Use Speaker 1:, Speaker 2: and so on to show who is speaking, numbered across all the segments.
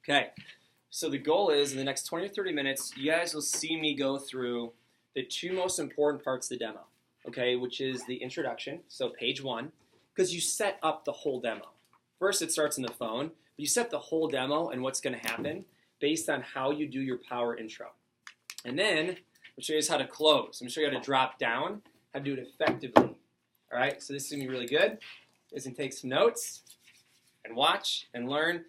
Speaker 1: Okay, so the goal is in the next 20 or 30 minutes, you guys will see me go through the two most important parts of the demo, okay, which is the introduction, so page one, because you set up the whole demo. First, it starts in the phone, but you set the whole demo and what's going to happen based on how you do your power intro. And then, I'll show you guys how to close. I'm going to show you how to drop down, how to do it effectively. All right, so this is going to be really good. You guys can take some notes and watch and learn.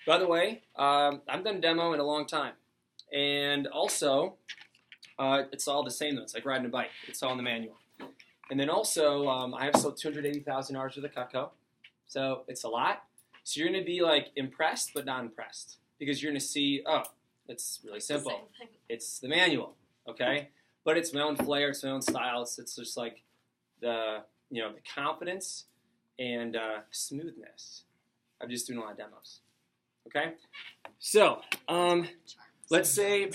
Speaker 1: By the way, I've done demo in a long time. And also, it's all the same though. It's like riding a bike. It's all in the manual. And then also, I have sold 280,000 hours with a Cutco. So it's a lot. So you're going to be like impressed, but not impressed. Because you're going to see, oh, it's really simple. It's the manual, okay? But it's my own flair, it's my own style. It's just like the confidence and smoothness of just doing a lot of demos. Okay? So, let's say,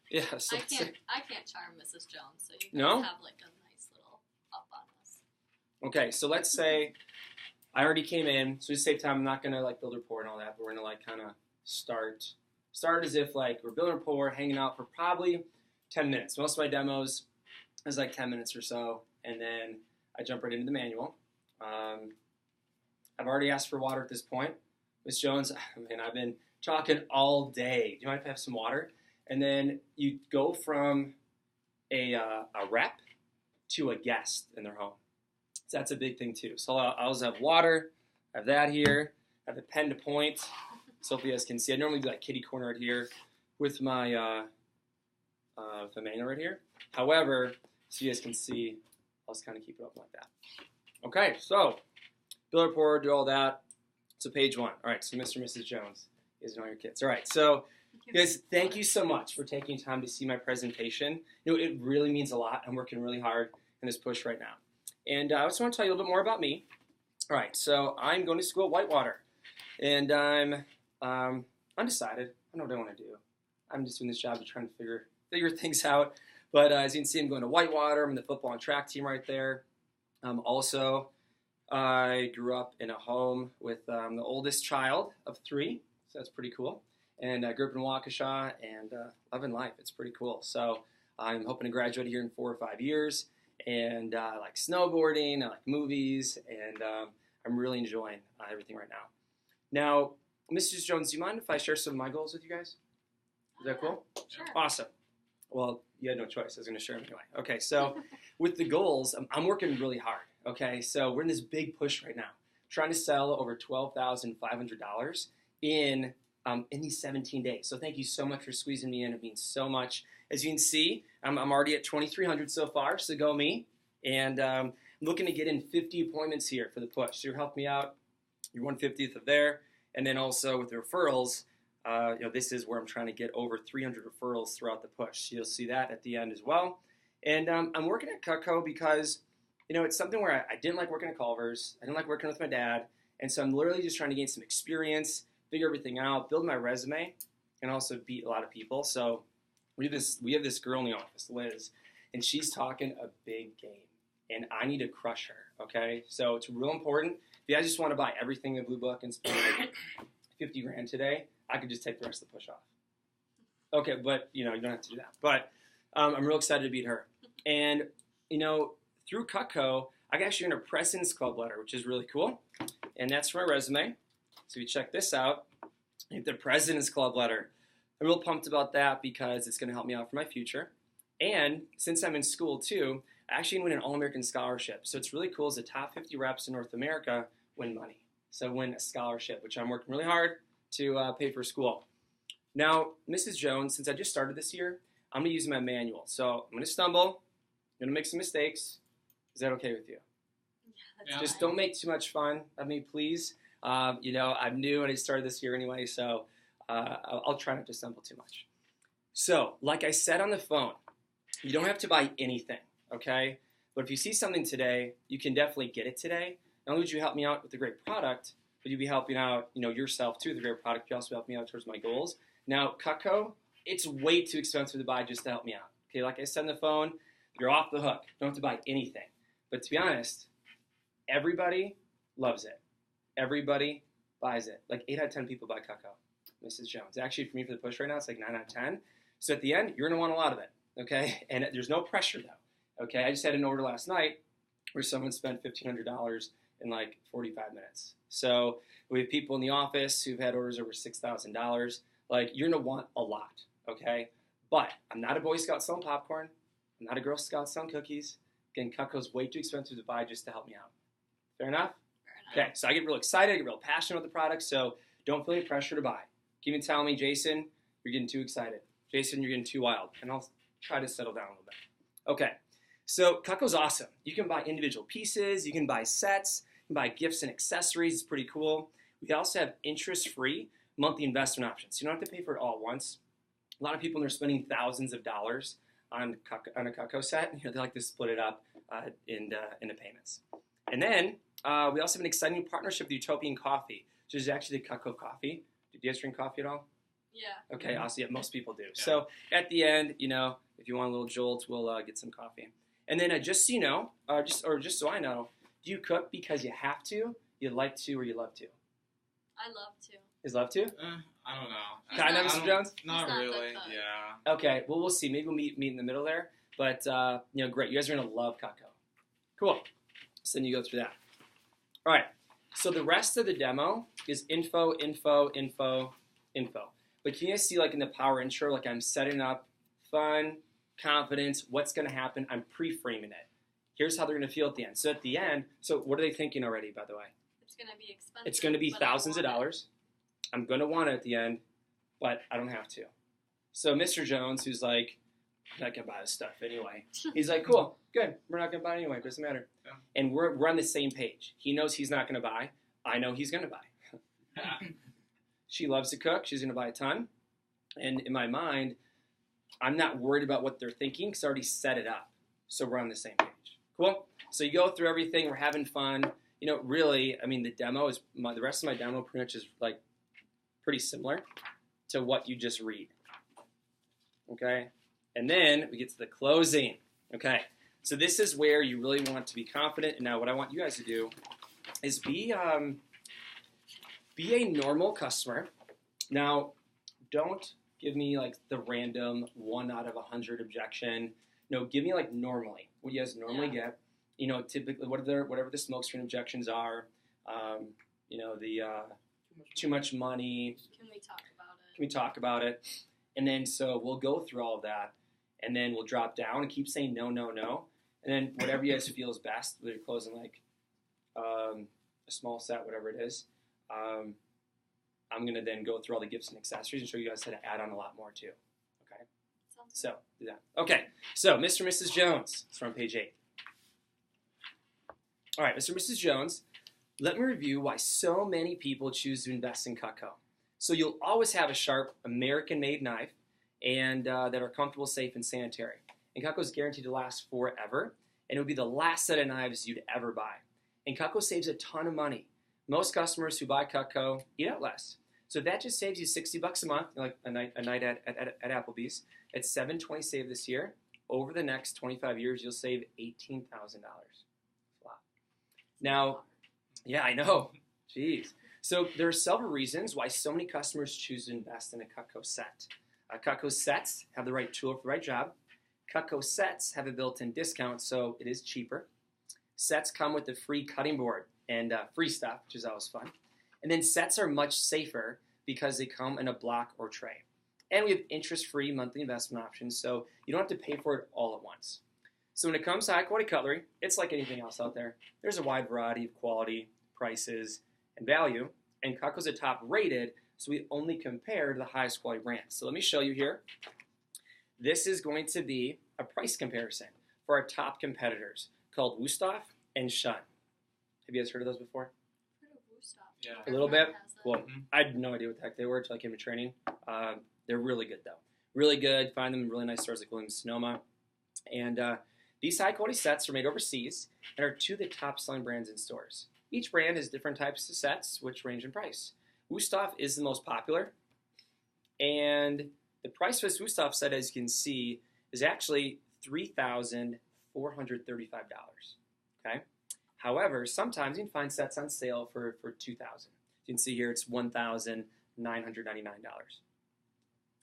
Speaker 1: yeah. So
Speaker 2: I can't charm Mrs. Jones, so you guys
Speaker 1: No?
Speaker 2: have like a nice little up on us.
Speaker 1: Okay, so let's say I already came in, so to save time, I'm not gonna like build rapport and all that, but we're gonna like kind of start as if like we're building rapport, hanging out for probably 10 minutes. Most of my demos is like 10 minutes or so, and then I jump right into the manual. I've already asked for water at this point. Ms. Jones, man, I've been talking all day. Do you mind if I have some water? And then you go from a rep to a guest in their home. So that's a big thing too. So I'll also have water, I have that here, I have a pen to point. So if you guys can see, I normally do like kitty corner right here with my the manual right here. However, so you guys can see, I'll just kind of keep it up like that. Okay, so build rapport, do all that. So page one. All right, so Mr. and Mrs. Jones, you guys know your kids. All right, so guys, thank you so much for taking time to see my presentation. It really means a lot. I'm working really hard in this push right now. And I just want to tell you a little bit more about me. All right, so I'm going to school at Whitewater, and I'm undecided. I don't know what I want to do. I'm just doing this job to try and figure things out. But as you can see, I'm going to Whitewater. I'm in the football and track team right there. Also, I grew up in a home with the oldest child of 3, so that's pretty cool. And I grew up in Waukesha and loving life. It's pretty cool. So I'm hoping to graduate here in 4 or 5 years. And I like snowboarding, I like movies, and I'm really enjoying everything right now. Now, Mrs. Jones, do you mind if I share some of my goals with you guys? Is that cool?
Speaker 2: Sure.
Speaker 1: Awesome. Well, you had no choice. I was going to share them anyway. Okay, so with the goals, I'm working really hard. Okay, so we're in this big push right now, trying to sell over $12,500 in these 17 days. So thank you so much for squeezing me in. It means so much. As you can see, I'm already at 2,300 so far, so go me. And I'm looking to get in 50 appointments here for the push. So you're helping me out. You're 1/50th of there. And then also with the referrals, this is where I'm trying to get over 300 referrals throughout the push. So you'll see that at the end as well. And I'm working at Cutco because, it's something where I didn't like working at Culver's. I didn't like working with my dad. And so I'm literally just trying to gain some experience, figure everything out, build my resume, and also beat a lot of people. So we have this girl in the office, Liz, and she's talking a big game. And I need to crush her, okay? So it's real important. If you guys just want to buy everything in Blue Book and spend like 50 grand today, I could just take the rest of the push off. Okay, but, you don't have to do that. But I'm real excited to beat her. And, through Cutco, I actually earned a President's Club letter, which is really cool. And that's for my resume. So if you check this out, I get the President's Club letter. I'm real pumped about that because it's going to help me out for my future. And since I'm in school too, I actually win an All-American scholarship. So it's really cool as the top 50 reps in North America win money. So win a scholarship, which I'm working really hard to pay for school. Now, Mrs. Jones, since I just started this year, I'm going to use my manual. So I'm going to stumble. I'm going to make some mistakes. Is that okay with you?
Speaker 2: Yeah,
Speaker 1: Just don't make too much fun of me, please. I'm new and I started this year anyway, so I'll try not to stumble too much. So, like I said on the phone, you don't have to buy anything, okay? But if you see something today, you can definitely get it today. Not only would you help me out with a great product, but you'd be helping out, yourself too with a great product. You also help me out towards my goals. Now, Cutco, it's way too expensive to buy just to help me out. Okay, like I said on the phone, you're off the hook. You don't have to buy anything. But to be honest, everybody loves it. Everybody buys it. Like 8 out of 10 people buy Cutco. Mrs. Jones. Actually, for me, for the push right now, it's like 9 out of 10. So at the end, you're going to want a lot of it, okay? And there's no pressure, though, okay? I just had an order last night where someone spent $1,500 in like 45 minutes. So we have people in the office who've had orders over $6,000. Like, you're going to want a lot, okay? But I'm not a Boy Scout selling popcorn. I'm not a Girl Scout selling cookies. Again, Cutco's way too expensive to buy just to help me out. Fair enough?
Speaker 2: Fair enough.
Speaker 1: Okay, so I get real excited, I get real passionate about the product, so don't feel any pressure to buy. Keep on telling me, Jason, you're getting too excited. Jason, you're getting too wild. And I'll try to settle down a little bit. Okay, so Cutco's awesome. You can buy individual pieces, you can buy sets, you can buy gifts and accessories. It's pretty cool. We also have interest-free monthly investment options. You don't have to pay for it all at once. A lot of people, they're spending thousands of dollars on a Cutco set. You know, they like to split it up into payments. And then we also have an exciting partnership with Utopian Coffee, which is actually the Cutco coffee. Do you guys drink coffee at all?
Speaker 2: Yeah.
Speaker 1: Okay, awesome. Yeah, most people do. Yeah. So at the end, you know, if you want a little jolt, we'll get some coffee. And then just so you know, just so I know, do you cook because you have to, you like to, or you love to?
Speaker 2: I love to.
Speaker 1: Is love to?
Speaker 3: I don't know.
Speaker 1: Kind of, Mr. Jones?
Speaker 3: Not
Speaker 2: He's not
Speaker 3: really.
Speaker 2: the cook.
Speaker 3: Yeah.
Speaker 1: Okay, well, we'll see. Maybe we'll meet in the middle there. But, you know, great. You guys are going to love Cutco. Cool. So then you go through that. All right. So the rest of the demo is info. But can you guys see, like, in the power intro, like, I'm setting up fun, confidence, what's going to happen. I'm pre-framing it. Here's how they're going to feel at the end. So at the end, so what are they thinking already, by the way?
Speaker 2: It's going to be expensive.
Speaker 1: It's going to be
Speaker 2: but I
Speaker 1: thousands of
Speaker 2: want it.
Speaker 1: dollars. I'm going to want it at the end, but I don't have to. So Mr. Jones, who's like, I'm not going to buy this stuff anyway. He's like, cool, good. We're not going to buy it anyway. It doesn't matter.
Speaker 3: Yeah.
Speaker 1: And we're on the same page. He knows he's not going to buy. I know he's going to buy. She loves to cook. She's going to buy a ton. And in my mind, I'm not worried about what they're thinking because I already set it up. So we're on the same page. Cool? So you go through everything. We're having fun. You know, really, I mean, the demo is, the rest of my demo pretty much is like pretty similar to what you just read. Okay? And then we get to the closing. Okay? So this is where you really want to be confident. And now what I want you guys to do is be a normal customer. Now, don't give me like the random 1 out of 100 objection. No, give me like normally, what you guys normally get. You know, typically whatever the smoke screen objections are. You know, the too much money.
Speaker 2: Can we talk about it?
Speaker 1: Can we talk about it? And then so we'll go through all of that, and then we'll drop down and keep saying no, no, no. And then whatever you guys feel is best, whether you're closing like a small set, whatever it is. I'm going to then go through all the gifts and accessories and show you guys how to add on a lot more too. Okay?
Speaker 2: Sounds good.
Speaker 1: So, do that. Okay, so Mr. and Mrs. Jones. It's from page 8. All right, Mr. and Mrs. Jones, let me review why so many people choose to invest in Cutco. So you'll always have a sharp American-made knife and that are comfortable, safe, and sanitary. And Cutco is guaranteed to last forever, and it would be the last set of knives you'd ever buy. And Cutco saves a ton of money. Most customers who buy Cutco eat out less. So that just saves you $60 a month, like a night at Applebee's. It's $720 saved this year. Over the next 25 years, you'll save $18,000. Wow. Now, yeah, I know. Jeez. So there are several reasons why so many customers choose to invest in a Cutco set. Cutco sets have the right tool for the right job. Cutco sets have a built-in discount, so it is cheaper. Sets come with a free cutting board and free stuff, which is always fun. And then sets are much safer because they come in a block or tray. And we have interest-free monthly investment options, so you don't have to pay for it all at once. So when it comes to high-quality cutlery, it's like anything else out there. There's a wide variety of quality, prices, and value. And Cutco's a top-rated, so we only compare to the highest quality brands. So let me show you here. This is going to be a price comparison for our top competitors called Wusthof and Shun. Have you guys heard of those before?
Speaker 2: Heard of Wusthof.
Speaker 3: Yeah.
Speaker 1: A little bit?
Speaker 2: Everyone has it.
Speaker 1: Well, I had no idea what the heck they were until I came to training. They're really good, though. Really good. Find them in really nice stores like Williams-Sonoma. And these high-quality sets are made overseas and are two of the top-selling brands in stores. Each brand has different types of sets, which range in price. Wusthof is the most popular. And the price for this Wusthof set, as you can see, is actually $3,435. Okay? However, sometimes you can find sets on sale for $2,000. You can see here it's $1,999. $999.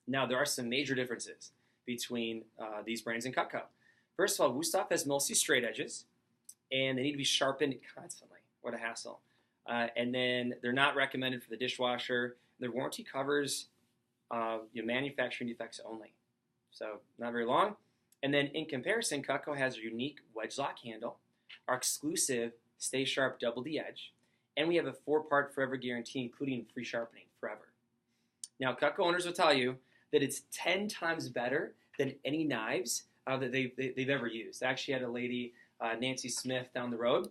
Speaker 1: Now, there are some major differences between these brands and Cutco. First of all, Wusthof has mostly straight edges, and they need to be sharpened constantly. What a hassle. And then they're not recommended for the dishwasher. Their warranty covers manufacturing defects only. So not very long. And then in comparison, Cutco has a unique wedge lock handle, our exclusive Stay Sharp Double D Edge, and we have a 4-part forever guarantee, including free sharpening forever. Now, Cutco owners will tell you that it's 10 times better than any knives that they've ever used. I actually had a lady, Nancy Smith, down the road.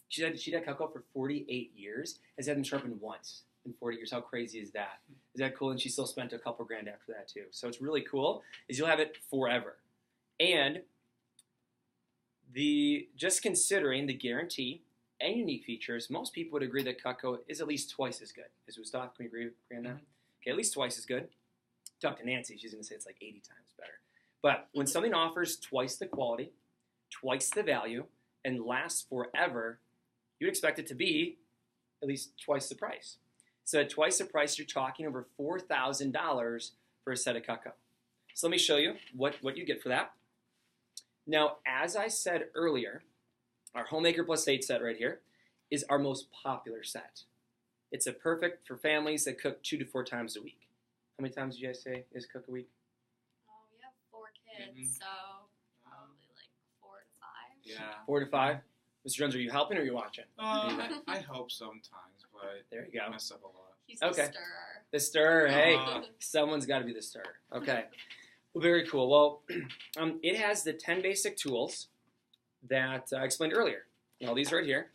Speaker 1: She'd had Cutco for 48 years, has had them sharpened once in 40 years. How crazy is that? Is that cool? And she still spent a couple grand after that too. So it's really cool, is you'll have it forever. And just considering the guarantee and unique features, most people would agree that Cutco is at least twice as good as Wusthof. Can we agree on that? Okay, at least twice as good. Talk to Nancy, she's going to say it's like 80 times better. But when something offers twice the quality, twice the value, and lasts forever, you'd expect it to be at least twice the price. So at twice the price, you're talking over $4,000 for a set of Cutco. So let me show you what you get for that. Now, as I said earlier, our Homemaker Plus 8 set right here is our most popular set. It's a perfect for families that cook 2 to 4 times a week. How many times do you guys say is cook a week?
Speaker 2: Oh, we have 4 kids, so probably like 4 to 5.
Speaker 3: Yeah.
Speaker 1: 4 to 5? Mr. Jones, are you helping or are you watching?
Speaker 3: I help sometimes, but
Speaker 1: there you go.
Speaker 3: I mess up a lot.
Speaker 2: He's the
Speaker 1: Okay.
Speaker 2: stirrer.
Speaker 1: The stirrer, hey. Someone's got to be the stirrer. Okay. Well, very cool. Well, it has the 10 basic tools that I explained earlier. All these right here.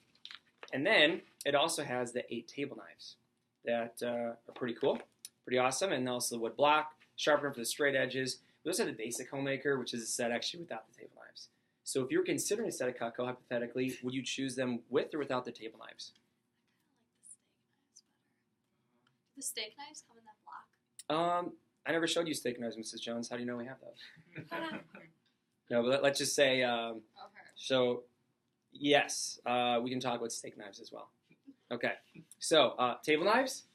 Speaker 1: And then it also has the 8 table knives that are pretty cool, pretty awesome, and also the wood block, sharpener for the straight edges. We also have the basic Homemaker, which is a set actually without the table knives. So if you were considering a set of Cutco, hypothetically, would you choose them with or without the table knives?
Speaker 2: I kind of like the steak knives better. Do the steak knives come in that block?
Speaker 1: I never showed you steak knives, Mrs. Jones. How do you know we have those? No, but let's just say,
Speaker 2: Okay.
Speaker 1: so yes, we can talk about steak knives as well. Okay, so table knives?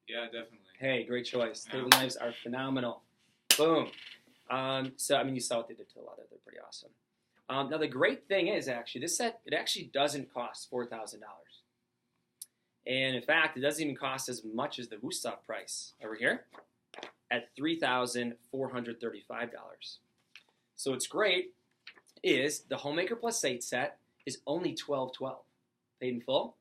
Speaker 3: Yeah, definitely.
Speaker 1: Hey, great choice.
Speaker 3: Yeah.
Speaker 1: Table knives are phenomenal. Boom. So, I mean, you saw what they did to the leather. They're pretty awesome. Now, the great thing is, actually, this set, it actually doesn't cost $4,000. And, in fact, it doesn't even cost as much as the Wusthof price over here at $3,435. So, what's great is the Homemaker Plus 8 set is only $1,212, paid in full.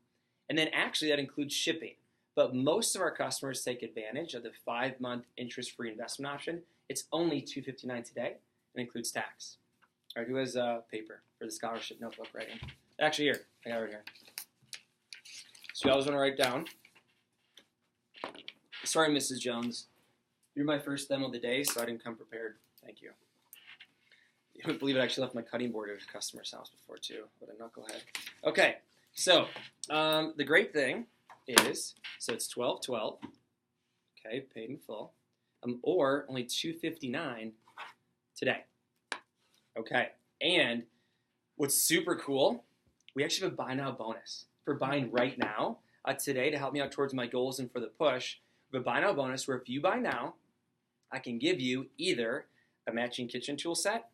Speaker 1: And then, actually, that includes shipping. But most of our customers take advantage of the 5-month interest-free investment option. It's only $259 today and includes tax. All right, who has paper for the scholarship notebook writing? Actually, here. I got it right here. So you always want to write down. Sorry, Mrs. Jones. You're my first demo of the day, so I didn't come prepared. Thank you. You wouldn't believe I actually left my cutting board at a customer's house before, too. What a knucklehead. Okay, so the great thing is, so it's $1,212, okay, paid in full, or only $259 today. Okay, and what's super cool, we actually have a buy now bonus for buying right now today to help me out towards my goals and for the push. We have a buy now bonus where if you buy now, I can give you either a matching kitchen tool set,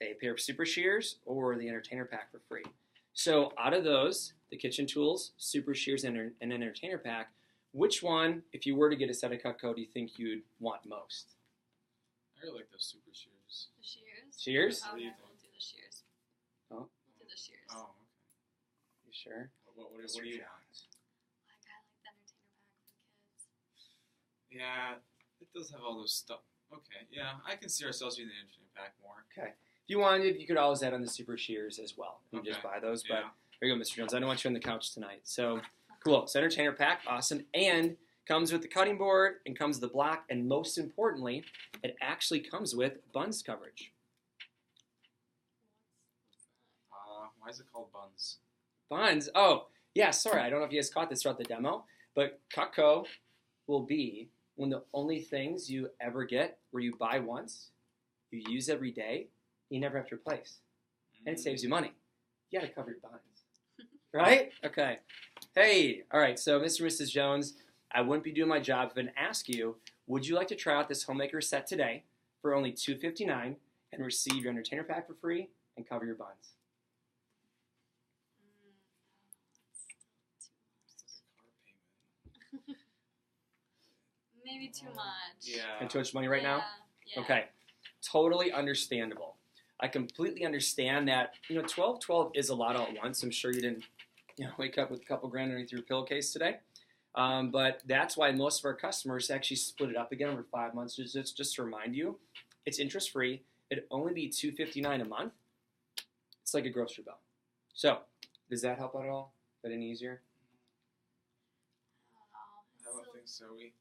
Speaker 1: a pair of super shears, or the entertainer pack for free. So out of those, the kitchen tools, super shears, and an entertainer pack, which one, if you were to get a set of Cutco, do you think you'd want most?
Speaker 3: I really like those super shears.
Speaker 2: The shears?
Speaker 1: Shears?
Speaker 3: What do
Speaker 2: Okay,
Speaker 3: you
Speaker 2: we'll do the shears.
Speaker 1: Oh.
Speaker 2: We'll do the shears.
Speaker 3: Oh, okay.
Speaker 1: You sure?
Speaker 3: What do you want?
Speaker 2: Like, I like the entertainer pack for kids.
Speaker 3: Yeah, it does have all those stuff. Okay, yeah, I can see ourselves using the entertainment pack more.
Speaker 1: Okay. If you wanted, you could always add on the super shears as well. You can just buy those. But
Speaker 3: Yeah.
Speaker 1: there you go, Mr. Jones. I don't want you on the couch tonight. So cool. So entertainer pack, awesome. And comes with the cutting board and comes with the block. And most importantly, it actually comes with BUNS coverage.
Speaker 3: Why is it called BUNS?
Speaker 1: BUNS. Oh, yeah, sorry. I don't know if you guys caught this throughout the demo, but Cutco will be one of the only things you ever get where you buy once, you use every day, you never have to replace. And it saves you money. You got to cover your BUNS. Right? Okay. Hey, all right, so Mr. and Mrs. Jones, I wouldn't be doing my job if I didn't ask you, would you like to try out this homemaker set today for only $2.59 and receive your entertainer pack for free and cover your buns?
Speaker 2: Maybe too much.
Speaker 3: Yeah.
Speaker 1: And too much money right now?
Speaker 2: Yeah.
Speaker 1: Okay. Totally understandable. I completely understand that, $12.12 is a lot all at once. I'm sure you didn't, wake up with a couple grand underneath your pillowcase today. But that's why most of our customers actually split it up again over 5 months. Just to remind you, it's interest free. It'd only be $2.59 a month. It's like a grocery bill. So, does that help out at all? Is that any easier?
Speaker 3: I don't think so. We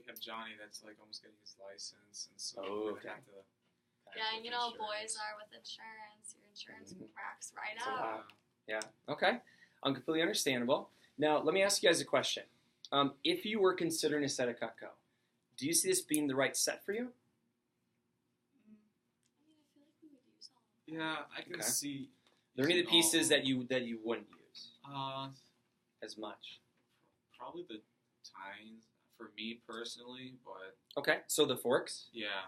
Speaker 3: have Johnny that's like almost getting his license, and so
Speaker 1: Oh,
Speaker 3: we're
Speaker 1: okay.
Speaker 3: gonna have to.
Speaker 2: Yeah,
Speaker 3: with
Speaker 2: you know,
Speaker 3: insurance.
Speaker 2: boys are with insurance. Your insurance cracks right
Speaker 1: It's a
Speaker 2: up.
Speaker 1: lot. Yeah. Okay. Completely understandable. Now, let me ask you guys a question. If you were considering a set of Cutco, do you see this being the right set for you?
Speaker 2: I mean, I feel like we would use all of them.
Speaker 3: Yeah, I can
Speaker 1: Okay.
Speaker 3: see.
Speaker 1: Are there any of the
Speaker 3: using
Speaker 1: pieces
Speaker 3: all-
Speaker 1: that you wouldn't use as much?
Speaker 3: Probably the tines for me personally, but
Speaker 1: Okay. So the forks,
Speaker 3: yeah.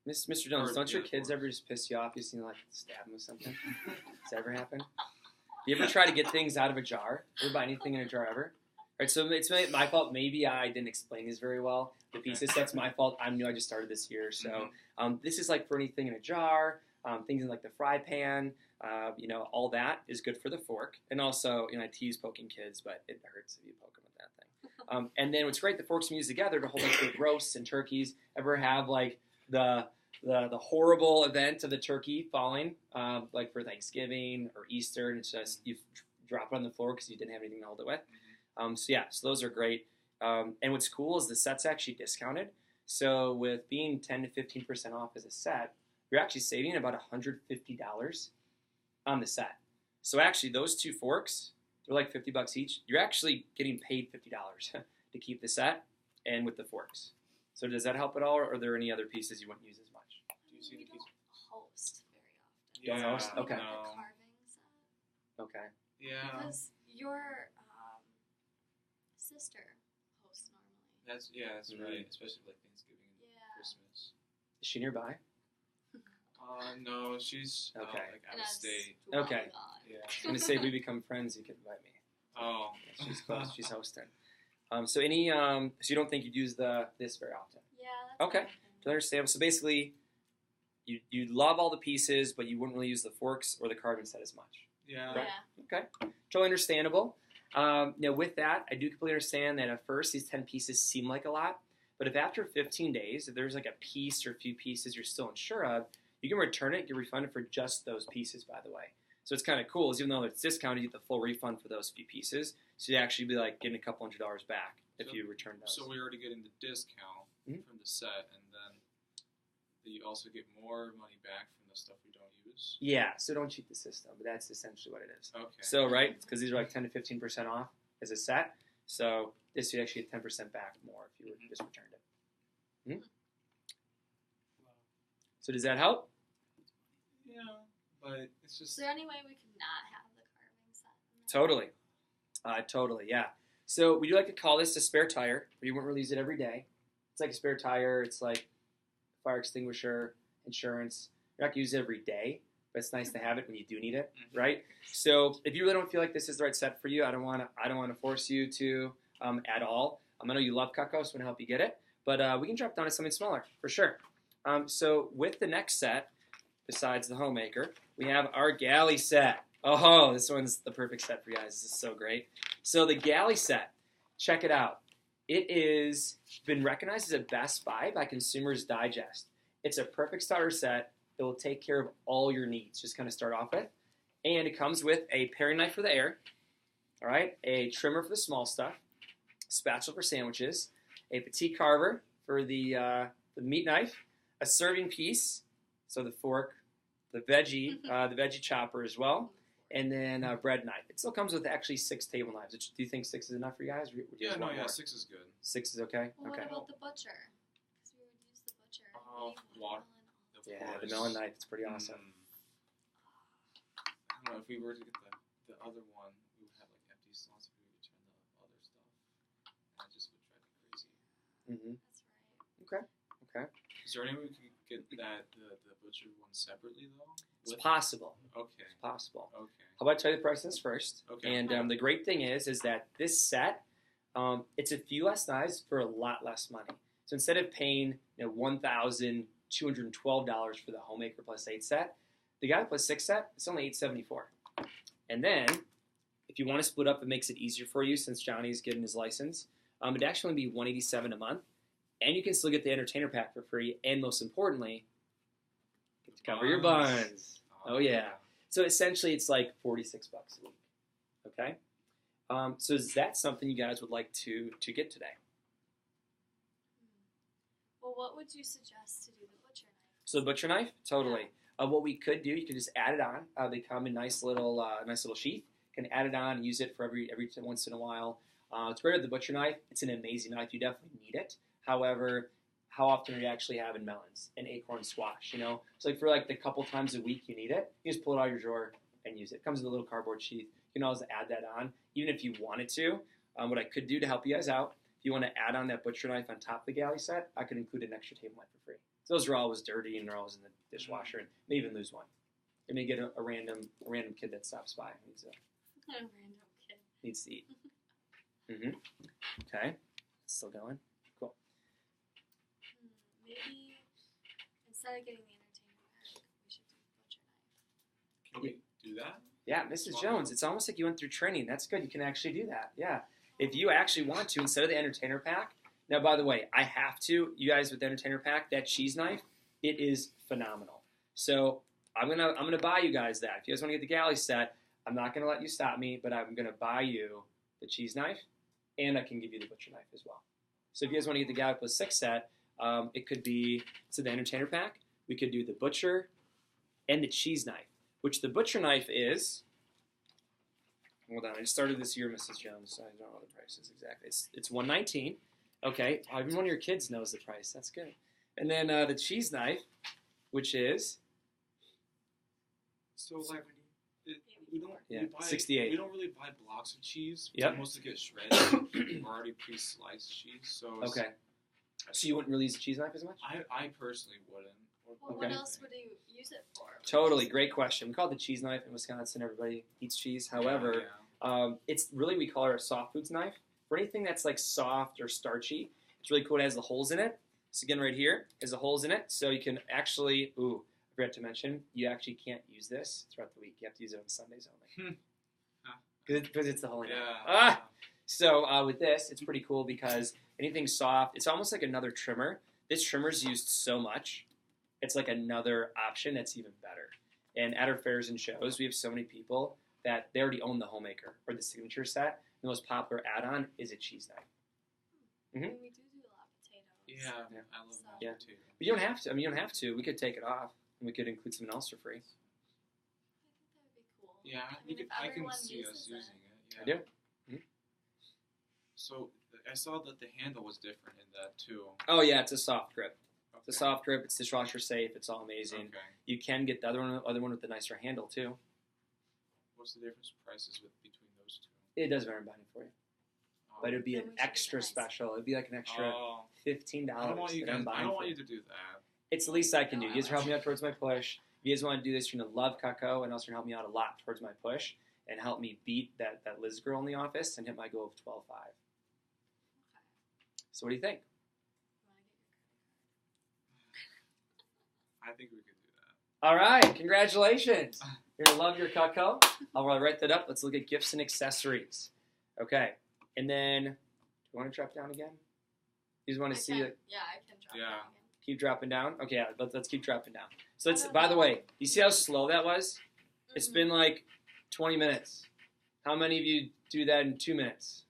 Speaker 1: Mr. Jones,
Speaker 3: Or
Speaker 1: don't your
Speaker 3: the
Speaker 1: kids
Speaker 3: forks.
Speaker 1: ever just piss you off? You seem like stab them with something. Does that ever happen? You ever try to get things out of a jar? Ever buy anything in a jar ever? All right, so it's my fault. Maybe I didn't explain these very well. The pieces, that's my fault. I'm new. I just started this year. So this is like for anything in a jar, things in like the fry pan, all that is good for the fork. And also, I tease poking kids, but it hurts if you poke them with that thing. And then what's great, the forks can be used together to hold like the roasts and turkeys. Ever have like the horrible event of the turkey falling, like for Thanksgiving or Easter, and it's just you drop it on the floor because you didn't have anything to hold it with. So those are great. And what's cool is the set's actually discounted. So with being 10 to 15% off as a set, you're actually saving about $150 on the set. So actually, those two forks, they're like $50 each. You're actually getting paid $50 to keep the set and with the forks. So does that help at all, or are there any other pieces you wouldn't use as much?
Speaker 3: Do you see
Speaker 2: We
Speaker 3: the
Speaker 2: don't
Speaker 3: piece?
Speaker 2: host very often.
Speaker 1: Don't host?
Speaker 2: We
Speaker 1: Okay.
Speaker 2: have
Speaker 3: No.
Speaker 2: the carving set.
Speaker 1: Okay.
Speaker 3: Yeah.
Speaker 2: Because your sister hosts normally.
Speaker 3: That's
Speaker 1: Mhm.
Speaker 3: right. Especially like Thanksgiving and
Speaker 2: Yeah.
Speaker 3: Christmas.
Speaker 1: Is she nearby?
Speaker 3: No, she's
Speaker 1: Okay.
Speaker 3: like out of state.
Speaker 1: Okay.
Speaker 3: Yeah.
Speaker 1: I was going to say, if we become friends, you could invite me.
Speaker 3: Oh.
Speaker 1: Yeah, she's close. She's hosting. So you don't think you'd use this very often?
Speaker 2: Yeah, that's
Speaker 1: Okay.
Speaker 2: what I think.
Speaker 1: Totally understandable. So basically, you love all the pieces, but you wouldn't really use the forks or the carving set as much.
Speaker 3: Yeah.
Speaker 1: Right.
Speaker 2: Yeah.
Speaker 1: Okay. Totally understandable. Now, with that, I do completely understand that at first these 10 pieces seem like a lot, but if after 15 days, if there's like a piece or a few pieces you're still unsure of, you can return it, get refunded for just those pieces, by the way. So it's kind of cool, is even though it's discounted, you get the full refund for those few pieces. So you actually be like getting a couple $100 back if
Speaker 3: So-
Speaker 1: you return those.
Speaker 3: So we're already getting the discount
Speaker 1: Mhm.
Speaker 3: from the set, and then you also get more money back from the stuff we don't use.
Speaker 1: Yeah, so don't cheat the system, but that's essentially what it is.
Speaker 3: Okay.
Speaker 1: So, right, because these are like 10 to 15% off as a set. So this you'd actually get 10% back more if you just returned it. So does that help?
Speaker 3: Yeah, but it's
Speaker 2: Is
Speaker 3: just.
Speaker 2: there any way we could not have the carving set? in there?
Speaker 1: Totally, yeah. So we do like to call this a spare tire, but you wouldn't really use it every day. It's like a spare tire. It's like fire extinguisher, insurance. You're not going to use it every day, but it's nice to have it when you do need it,
Speaker 3: Mhm.
Speaker 1: right? So if you really don't feel like this is the right set for you, I don't want to force you to at all. I know you love Cutco, so I want to help you get it, but we can drop down to something smaller for sure. So with the next set, besides the homemaker, we have our galley set. Oh, this one's the perfect set for you guys. This is so great. So the galley set, check it out. It is been recognized as a Best Buy by Consumers Digest. It's a perfect starter set that will take care of all your needs. Just kind of start off with. And it comes with a paring knife for the air, all right, a trimmer for the small stuff, spatula for sandwiches, a petite carver for the meat knife, a serving piece, so the fork, the veggie chopper as well, and then a bread knife. It still comes with actually 6 table knives. Do you think 6 is enough for you guys? Or would you
Speaker 3: Yeah,
Speaker 1: guys
Speaker 3: no,
Speaker 1: want
Speaker 3: yeah,
Speaker 1: more?
Speaker 3: 6 is good.
Speaker 1: 6 is okay?
Speaker 2: Well,
Speaker 1: Okay.
Speaker 2: what about the butcher? Because we would use the butcher.
Speaker 3: Oh,
Speaker 2: Maybe
Speaker 3: water.
Speaker 2: watermelon.
Speaker 3: Of
Speaker 1: Yeah, the
Speaker 3: course.
Speaker 1: melon knife, it's pretty awesome.
Speaker 3: I don't know, if we were to get the other one, we would have like empty slots if we return the other stuff. I just would drive me
Speaker 1: Mm-hmm.
Speaker 2: That's right.
Speaker 1: Okay.
Speaker 3: Is there any way we could get the butcher one separately though?
Speaker 1: It's possible.
Speaker 3: Okay.
Speaker 1: It's possible.
Speaker 3: Okay.
Speaker 1: How about I tell you the prices first?
Speaker 3: Okay.
Speaker 1: And the great thing is that this set, it's a few less knives for a lot less money. So instead of paying $1,212 for the homemaker plus 8 set, the guy plus 6 set, it's only $874. And then, if you want to split up, it makes it easier for you since Johnny's getting his license. It'd actually be $187 a month, and you can still get the entertainer pack for free. And most importantly, get to cover your buns. Oh yeah. So essentially, it's like $46 a week. Okay. So is that something you guys would like to get today?
Speaker 2: Well, what would you suggest to do the butcher knife?
Speaker 1: So the butcher knife, totally. What we could do, you could just add it on. They come in nice little sheath. You can add it on and use it for every once in a while. It's great with the butcher knife. It's an amazing knife. You definitely need it. However, how often are you actually having melons and acorn squash? So like for like the couple times a week you need it, you just pull it out of your drawer and use it. It comes with a little cardboard sheath. You can always add that on, even if you wanted to. What I could do to help you guys out, if you want to add on that butcher knife on top of the galley set, I could include an extra table knife for free. So those are always dirty and they're always in the dishwasher, and may even lose one. You may get a random kid that stops by and
Speaker 2: A random kid.
Speaker 1: needs to eat. Okay, still going. Cool.
Speaker 2: Maybe instead of getting the entertainer pack, we should do the butcher knife.
Speaker 3: Can we do that?
Speaker 1: Yeah, Mrs. Jones, it's almost like you went through training. That's good. You can actually do that. Yeah. If you actually want to, instead of the entertainer pack, now, by the way, I have to, you guys with the entertainer pack, that cheese knife, it is phenomenal. So I'm gonna buy you guys that. If you guys want to get the galley set, I'm not gonna let you stop me, but I'm gonna buy you the cheese knife, and I can give you the butcher knife as well. So if you guys want to get the galley plus 6 set, it could be the entertainer pack. We could do the butcher and the cheese knife, which the butcher knife is. Hold on, I just started this year, Mrs. Jones, so I don't know the prices exactly. It's $119. Okay, even one of your kids knows the price. That's good. And then the cheese knife, which is
Speaker 3: So like, we don't
Speaker 1: Yeah,
Speaker 3: really buy,
Speaker 1: $68.
Speaker 3: We don't really buy blocks of cheese.
Speaker 1: Yep.
Speaker 3: We mostly get shredded or already pre-sliced cheese. So it's-
Speaker 1: okay. So you wouldn't really use the cheese knife as much?
Speaker 3: I personally wouldn't.
Speaker 2: Well,
Speaker 1: Okay.
Speaker 2: what else would you use it for?
Speaker 1: Totally, great question. We call it the cheese knife in Wisconsin. Everybody eats cheese. However, it's really, we call it a soft foods knife. For anything that's like soft or starchy, it's really cool. It has the holes in it. So again, right here is the holes in it. So you can actually, I forgot to mention, you actually can't use this throughout the week. You have to use it on Sundays only. Because it's the holy knife. So with this, it's pretty cool because anything soft, it's almost like another trimmer. This trimmer's used so much. It's like another option that's even better. And at our fairs and shows, we have so many people that they already own the homemaker or the signature set. The most popular add-on is a cheese knife.
Speaker 2: I mean, we do a lot of potatoes.
Speaker 3: Yeah, I love
Speaker 2: So-
Speaker 3: that
Speaker 1: Yeah.
Speaker 3: too.
Speaker 1: But you don't have to. I mean, you don't have to. We could take it off and we could include something else for free.
Speaker 2: I think that would be cool.
Speaker 3: Yeah,
Speaker 2: I mean, if
Speaker 3: I can
Speaker 2: everyone
Speaker 3: see us
Speaker 2: uses
Speaker 3: using it. Yeah.
Speaker 1: I do.
Speaker 3: So I saw that the handle was different in that too.
Speaker 1: Oh yeah, it's a soft grip.
Speaker 3: Okay.
Speaker 1: It's a soft grip. It's dishwasher safe. It's all amazing.
Speaker 3: Okay.
Speaker 1: You can get the other one with the nicer handle too.
Speaker 3: What's the difference prices between those two?
Speaker 1: It does vary by for you, but it'd be
Speaker 2: Then
Speaker 1: an
Speaker 2: we should get
Speaker 1: extra
Speaker 2: nice.
Speaker 1: special. It'd be like an extra $15.
Speaker 3: I don't want you
Speaker 1: that I'm
Speaker 3: guys. I
Speaker 1: buying
Speaker 3: don't
Speaker 1: for
Speaker 3: want
Speaker 1: you.
Speaker 3: you to do that.
Speaker 1: It's the least I can do. You guys are
Speaker 3: No,
Speaker 1: helping me out towards my push. If you guys want to do this, you're going to love Cutco, and also you're going to help me out a lot towards my push and help me beat that Liz girl in the office and hit my goal of 12.5.
Speaker 2: Okay.
Speaker 1: So what do you think?
Speaker 3: I think we could do that.
Speaker 1: All right, congratulations. You're going to love your Cutco. I'll write that up. Let's look at gifts and accessories. Okay, and then, do you want to drop down again? You just want to see it?
Speaker 2: Yeah, I can drop
Speaker 3: Yeah.
Speaker 2: that again.
Speaker 1: Keep dropping down? Okay, yeah, let's keep dropping down. So
Speaker 2: I
Speaker 1: let's,
Speaker 2: don't
Speaker 1: by the
Speaker 2: know.
Speaker 1: way, you see how slow that was? It's
Speaker 2: Mhm.
Speaker 1: been like 20 minutes. How many of you do that in 2 minutes?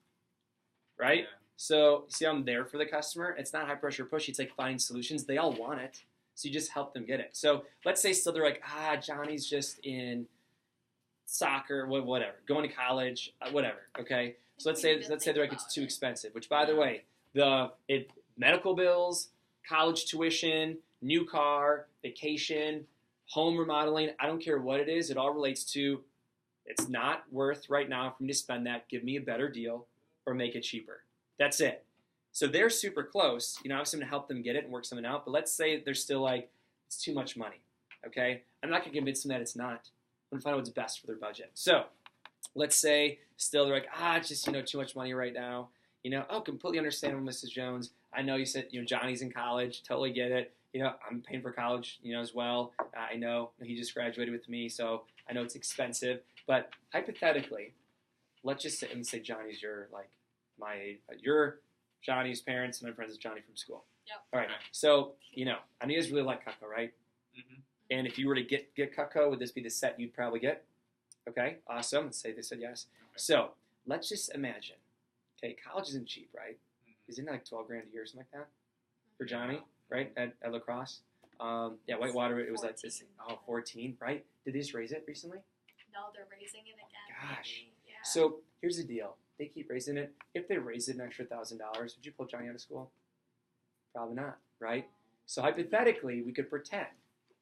Speaker 1: Right?
Speaker 3: Yeah.
Speaker 1: So, you see how I'm there for the customer? It's not high pressure push. It's like find solutions. They all want it. So you just help them get it. So let's say still they're like, Johnny's just in soccer, whatever, going to college, whatever. Okay. So let's say they're like it's too expensive. Which, by the way, medical bills, college tuition, new car, vacation, home remodeling. I don't care what it is. It all relates to. It's not worth right now for me to spend that. Give me a better deal or make it cheaper. That's it. So they're super close. Obviously I'm going to help them get it and work something out. But let's say they're still like, it's too much money. Okay? I'm not going to convince them that it's not. I'm going to find out what's best for their budget. So let's say still they're like, it's just, too much money right now. Completely understandable, Mrs. Jones. I know you said, Johnny's in college. Totally get it. I'm paying for college, as well. I know he just graduated with me, so I know it's expensive. But hypothetically, let's just say Johnny's my age. You're Johnny's parents, and I'm friends with Johnny from school.
Speaker 2: Yep.
Speaker 1: All right.
Speaker 3: Okay.
Speaker 1: So, I know you guys really like Cutco, right?
Speaker 3: Mm-hmm.
Speaker 1: And if you were to get Cutco, would this be the set you'd probably get? Okay, awesome. Let's say they said yes.
Speaker 3: Okay.
Speaker 1: So let's just imagine. Okay, college isn't cheap, right?
Speaker 3: Mm-hmm.
Speaker 1: Isn't it like $12,000 a year or something like that for Johnny, right? At lacrosse. Whitewater. It was
Speaker 2: 14.
Speaker 1: like this. 14, right? Did they just raise it recently?
Speaker 2: No, they're raising it again.
Speaker 1: Gosh.
Speaker 2: maybe. Yeah.
Speaker 1: So here's the deal. They keep raising it. If they raise it an extra $1,000, would you pull Johnny out of school? Probably not, right? So hypothetically, we could pretend.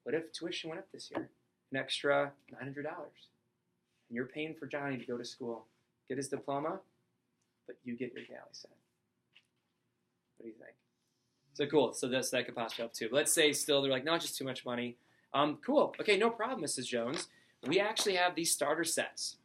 Speaker 1: What if tuition went up this year? An extra $900. And you're paying for Johnny to go to school, get his diploma, but you get your galley set. What do you think? So cool. So that could possibly help too. But let's say still they're like, no, it's just too much money. Cool. Okay, no problem, Mrs. Jones. We actually have these starter sets.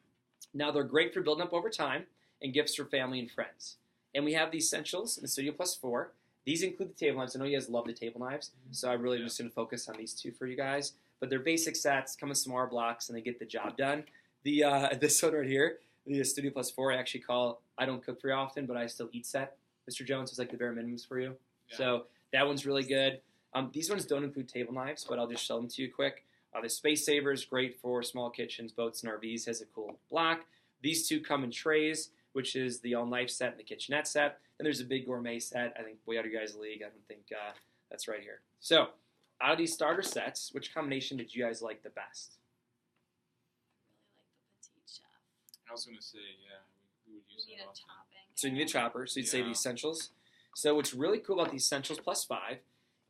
Speaker 1: Now they're great for building up over time and gifts for family and friends. And we have the essentials in the Studio Plus 4. These include the table knives. I know you guys love the table knives, so I really am just going to focus on these two for you guys. But they're basic sets, come with some more blocks, and they get the job done. This one right here, the Studio Plus 4, I actually call, I don't cook very often, but I still eat set. Mr. Jones is like the bare minimums for you.
Speaker 3: Yeah.
Speaker 1: So that one's really good. These ones don't include table knives, but I'll just show them to you quick. The Space Saver is great for small kitchens, boats, and RVs. Has a cool block. These two come in trays, which is the all-knife set and the kitchenette set. And there's a big gourmet set, I think, way out of your guys' league. I don't think that's right here. So, out of these starter sets, which combination did you guys like the best?
Speaker 2: I really like the petite chef.
Speaker 3: I was going to say, yeah, we would use
Speaker 2: You need
Speaker 3: that
Speaker 2: a
Speaker 3: often.
Speaker 2: chopping.
Speaker 1: So you need a chopper, so you'd say the
Speaker 3: Yeah.
Speaker 1: essentials. So what's really cool about the essentials plus 5,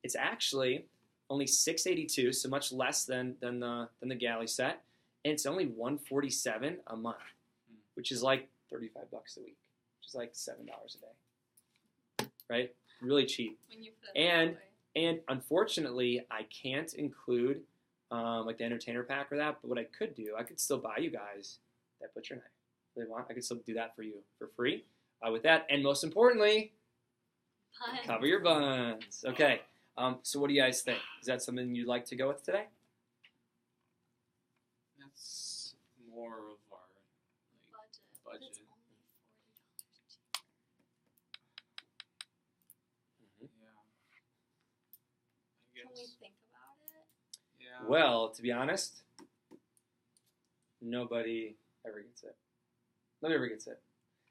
Speaker 1: it's actually only $682, so much less than the galley set, and it's only $147 a month, which is like $35 a week, which is like $7 a day, right? Really cheap.
Speaker 2: When you put it
Speaker 1: And-
Speaker 2: that way.
Speaker 1: And unfortunately, I can't include like the entertainer pack or that. But what I could do, I could still buy you guys that butcher knife. If they want, I could still do that for you for free. With that, and most importantly,
Speaker 2: Pun.
Speaker 1: cover your buns. Okay. So what do you guys think? Is that something you'd like to go with today?
Speaker 3: That's more of our
Speaker 2: Budget. But
Speaker 3: budget.
Speaker 2: it's only $40 cheaper.
Speaker 3: Yeah.
Speaker 2: Can we think about it?
Speaker 3: Yeah.
Speaker 1: Well, to be honest, nobody ever gets it. Nobody ever gets it.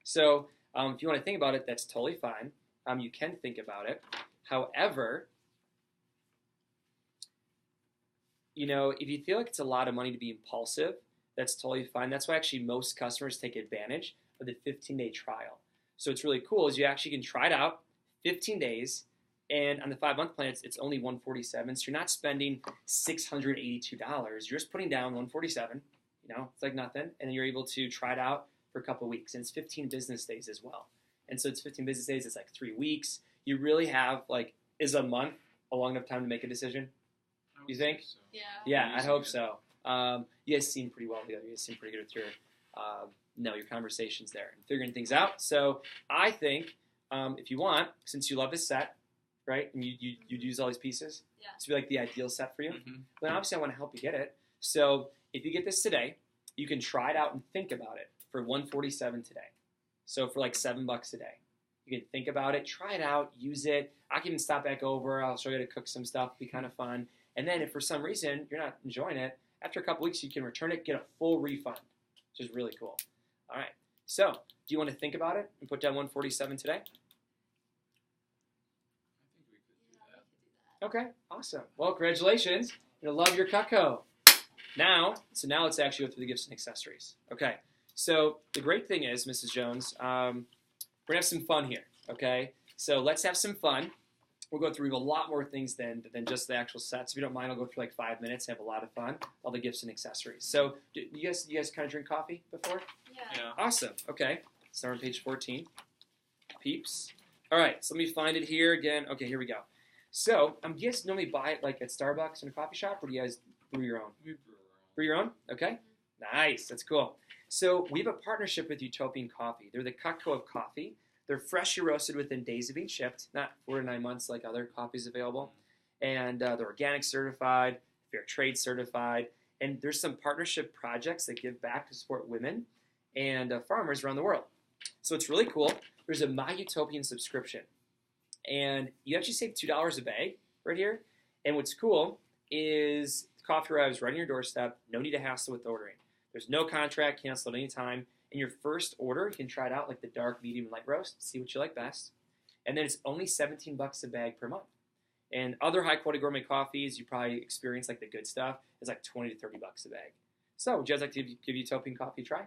Speaker 1: So if you want to think about it, that's totally fine. You can think about it. However, if you feel like it's a lot of money to be impulsive, that's totally fine. That's why actually most customers take advantage of the 15-day trial. So it's really cool is you actually can try it out 15 days, and on the 5-month plan, it's only $147. So you're not spending $682. You're just putting down $147. It's like nothing, and then you're able to try it out for a couple weeks, and it's 15 business days as well. And so it's 15 business days. It's like 3 weeks. You really have is a month a long enough time to make a decision?
Speaker 3: I would
Speaker 1: You
Speaker 3: say
Speaker 1: think?
Speaker 3: so.
Speaker 2: Yeah.
Speaker 1: Yeah, I
Speaker 3: Using
Speaker 1: hope
Speaker 3: it.
Speaker 1: so. You guys seem pretty well together. You guys seem pretty good with your conversations there and figuring things out. So I think if you want, since you love this set, right, and you'd use all these pieces,
Speaker 2: Yeah.
Speaker 1: this would be like the ideal set for you.
Speaker 3: Mhm.
Speaker 1: Then obviously I want to help you get it. So if you get this today, you can try it out and think about it for $147 today. So for like $7 a day. You can think about it, try it out, use it. I can even stop back over. I'll show you how to cook some stuff. It'll be kind of fun. And then if for some reason you're not enjoying it, after a couple weeks you can return it, get a full refund, which is really cool. All right. So do you want to think about it and put down $147 today?
Speaker 3: I think we could do
Speaker 2: Yeah,
Speaker 3: that.
Speaker 2: we could do that.
Speaker 1: Okay, awesome. Well, congratulations. You're going to love your Cutco. Now let's actually go through the gifts and accessories. Okay, so the great thing is, Mrs. Jones, we're going to have some fun here, okay? So let's have some fun. We'll go through a lot more things than just the actual sets. If you don't mind, I'll go through like 5 minutes, have a lot of fun, all the gifts and accessories. So do you guys kind of drink coffee before?
Speaker 2: Yeah.
Speaker 3: Yeah.
Speaker 1: Awesome, okay. Start on page 14. Peeps. All right, so let me find it here again. Okay, here we go. So, do you guys normally buy it like at Starbucks in a coffee shop, or do you guys brew your own?
Speaker 3: We brew our own.
Speaker 1: Brew your own? Okay. Nice. That's cool. So we have a partnership with Utopian Coffee. They're the Cutco of coffee. They're freshly roasted within days of being shipped, not 4 to 9 months like other coffees available. And they're organic certified, fair trade certified. And there's some partnership projects that give back to support women and farmers around the world. So it's really cool. There's a My Utopian subscription. And you actually save $2 a bag right here. And what's cool is the coffee arrives right on your doorstep. No need to hassle with ordering. There's no contract, cancel at any time. And your first order, you can try it out like the dark, medium, and light roast, see what you like best. And then it's only $17 a bag per month. And other high-quality gourmet coffees, you probably experience like the good stuff, is like $20 to $30 a bag. So would you guys like to give Utopian Coffee a try?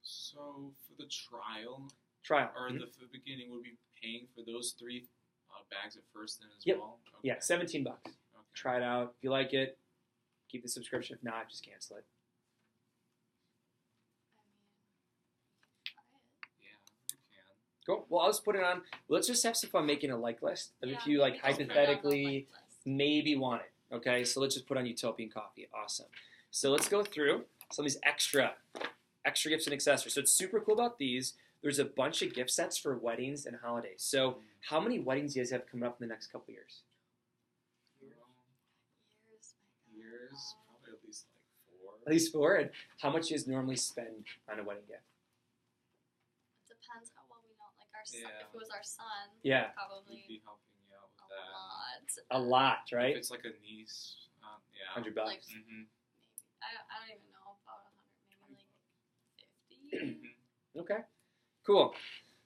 Speaker 3: So for the trial,
Speaker 1: Trial.
Speaker 3: or
Speaker 1: Mhm.
Speaker 3: the beginning, would be paying for those 3 bags at first then as
Speaker 1: Yep.
Speaker 3: well? Okay.
Speaker 1: Yeah, $17.
Speaker 3: Okay.
Speaker 1: Try it out. If you like it, keep the subscription. If not, just cancel it.
Speaker 3: Yeah, you can.
Speaker 1: Cool. Well, I'll just put it on. Let's just have some fun making a like list of if
Speaker 2: Yeah,
Speaker 1: you like
Speaker 2: we can put it on the
Speaker 1: hypothetically
Speaker 2: like list.
Speaker 1: maybe want it. Okay, so let's just put on Utopian Coffee. Awesome. So let's go through some of these extra gifts and accessories. So it's super cool about these. There's a bunch of gift sets for weddings and holidays. So how many weddings do you guys have coming up in the next couple years?
Speaker 2: Years, my God.
Speaker 3: Years, probably at least like 4.
Speaker 1: At least 4. And how much do you guys normally spend on a wedding gift?
Speaker 2: It depends how well we know. Like our son,
Speaker 3: Yeah.
Speaker 2: if it was our son,
Speaker 1: Yeah.
Speaker 3: We'd
Speaker 2: probably
Speaker 3: be helping you out with
Speaker 2: a
Speaker 3: that.
Speaker 2: lot.
Speaker 1: A lot,
Speaker 3: If
Speaker 1: right?
Speaker 3: it's like a niece, yeah.
Speaker 1: $100.
Speaker 2: Like,
Speaker 3: Mm-hmm.
Speaker 2: maybe I don't even know about 100, maybe like 50.
Speaker 1: Okay, cool.